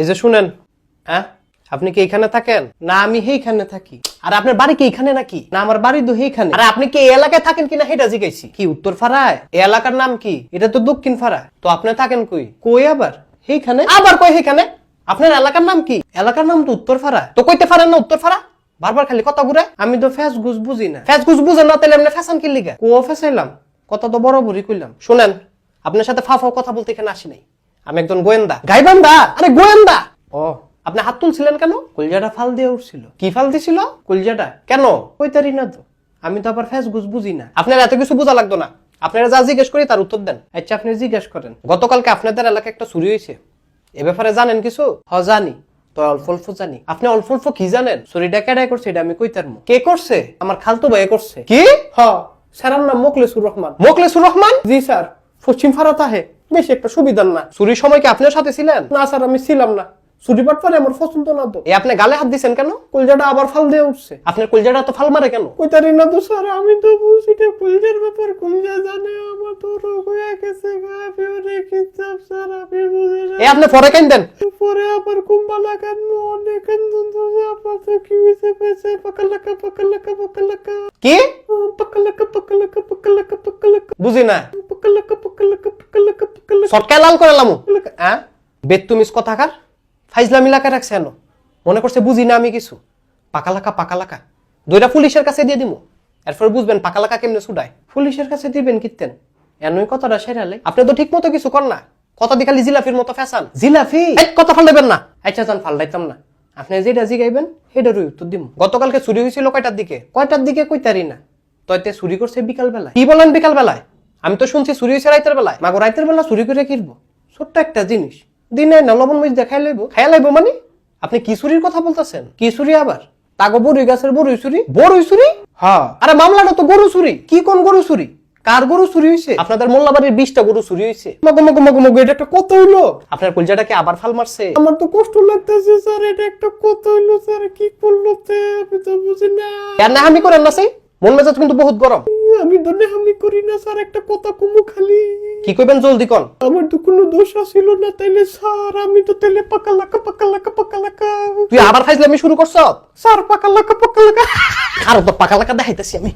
এই যে শুনেন, হ্যাঁ আপনি কি এইখানে থাকেন? না আমি এইখানে থাকি। আর আপনার বাড়ি কি এইখানে নাকি? না আমার বাড়ি তো এইখানে। আর আপনি কি এই এলাকায় থাকেন কিনা সেটা জিজ্ঞাসি। কি উত্তর ফাড়ায়? এই এলাকার নাম কি? এটা তো দক্ষিণ ফাড়া। তো আপনি থাকেন কই? কই আবার? এইখানে। আবার কই এইখানে? আপনার এলাকার নাম কি? এলাকার নাম তো উত্তর ফাড়া। তো কইতে পারেন না উত্তর ফাড়া? বারবার খালি কথা ঘুরায়। আমি তো ফ্যাস গুজ বুঝি না। ফ্যাস গুজ বুঝেন না তাহলে আপনি ফ্যাশন কি লিগা? কো ফ্যাসাইলাম? কথা তো বড় বড়ি কইলাম। শুনেন, আপনার সাথে ফাফাও কথা বলতে এখানে আসি নাই। আমি একজন গোয়েন্দা। গাইবান্ধা? আরে গোয়েন্দা। ও আপনি হাত তুলছিলেন কেন? কলজাটা ফাল দিয়ে উঠছিল। কি ফাল দিছিল? কলজাটা। কেন? কইতারি না তো। আমি তো আবার ফ্যাস গুজ বুঝি না। আপনার এত কিছু বোঝা লাগতো না। আপনারা যা জিজ্ঞেস করি তার উত্তর দেন। আচ্ছা আপনি জিজ্ঞেস করেন, গতকালকে আপনাদের এলাকায় একটা চুরি হয়েছে, এ ব্যাপারে জানেন কিছু? হ জানি। তো অল্প অল্প জানি। আপনি অল্প অল্প কি জানেন? চুরিটা কেডাই করছে এটা আমি কইতারমু। কে করছে? আমার খালতো ভাই করছে। কি? হ স্যারের নাম মোখলেসুর রহমান। মোখলেসুর রহমান? জি স্যার। পশ্চিম ফারাত আহে। বেশ একটা সুবিধার না। চুরির সময় কি আপনিও সাথে ছিলেন? না স্যার আমি ছিলাম না। চুরি বাটপারে আমার পছন্দ না তো। আপনি গালে হাত দিছেন কেন? কলজাটা আবার ফাল দিয়ে উঠছে। আপনার কলজাটা তো ফাল মারে কেন? কইতারি না তো স্যার, আমি তো বুঝি না কলজার ব্যাপার। কলজা জানে আমার তো রোগ হয়ে গেছে। গাফিওরে কিচ্ছাপ স্যার আমি বুঝি না। আপনি পরে কেন দেন? পরে আবার কুম্বালা কেন অনেক কান্দন তো আপনার তো কি হইছে পেছে পাকালাকা পাকালাকা পাকালাকা। কি? পাকালাকা পাকালাকা পাকালাকা পাকালাকা। বুঝি না। পাকালাকা পাকালাকা পাকালাকা পাকালাকা। সরকার লাল করে লামু। হ্যাঁ? বেতুমিস কথাকার। ফাইজলামি লাকা রাখছে এনো। মনে করছে বুঝি না আমি কিছু। পাকালাকা পাকালাকা। দুইটা পুলিশের কাছে দিয়ে দিমু। এরপর বুঝবেন পাকালাকা কেমনে ছুটায়। পুলিশের কাছে দিবেন কিতেন? এনই কথাটা সেরালে। আপনি তো ঠিক মতো কিছু কর না। কথা দি খালি জিলাফির মতো ফ্যাশন। জিলাফি? এই কথা ফালদাইবেন না। আচ্ছা জান ফালদাইতাম না। আপনি যেটা জিগাইবেন সেটারই উত্তর দিমু। গতকালকে চুরি হয়েছিল কয়টার দিকে? কয়টার দিকে কইতারি না। তইতে চুরি করছে বিকাল বেলায়। কি বলেন বিকাল বেলায়? আমি তো শুনছি চুরি হয়েছে রাইতের বেলায়। মাগো রাইতের বেলা চুরি করে কিনবো? ছোট্ট একটা জিনিস। দিনে না লবণ মরিচ দেখাই লাইবো। খাইয়া লাইবো মানে? আপনি কি চুরির কথা বলতেছেন? কি চুরি আবার? তাগো বড়ই গাছের বড়ই চুরি? বড়ই চুরি? হ্যাঁ। আরে মামলাটা তো গরু চুরি। কি কোন গরু চুরি? কার গরু চুরি হইছে? আপনাদের মোল্লাবাড়ির 20টা গরু চুরি হইছে। মগো মগো মগো মগো এটা একটা কত হইলো? আপনার কলজাটাকে আবার ফাল মারছে? আমার তো কষ্ট লাগতেছে স্যার, এটা একটা কত হইলো স্যার, কি করলো তে আমি তো বুঝি না। আর না আমি করেন না সেই মন মেজাজ কিন্তু বহুত গরম। আমি তো আমি করি না স্যার, একটা কথা কমু খালি। কি কইবেন জলদি কোন? আমার তো কোনো দোষ ছিল না তাইলে স্যার, আমি তো তেলে পাকালাকা পাকালাকা পাকালাকা। তুই আবার ফাইজলামি শুরু করছ? স্যার পাকালাকা পাকালাকা। আর তো পাকালাকা দেখাইতেছি আমি।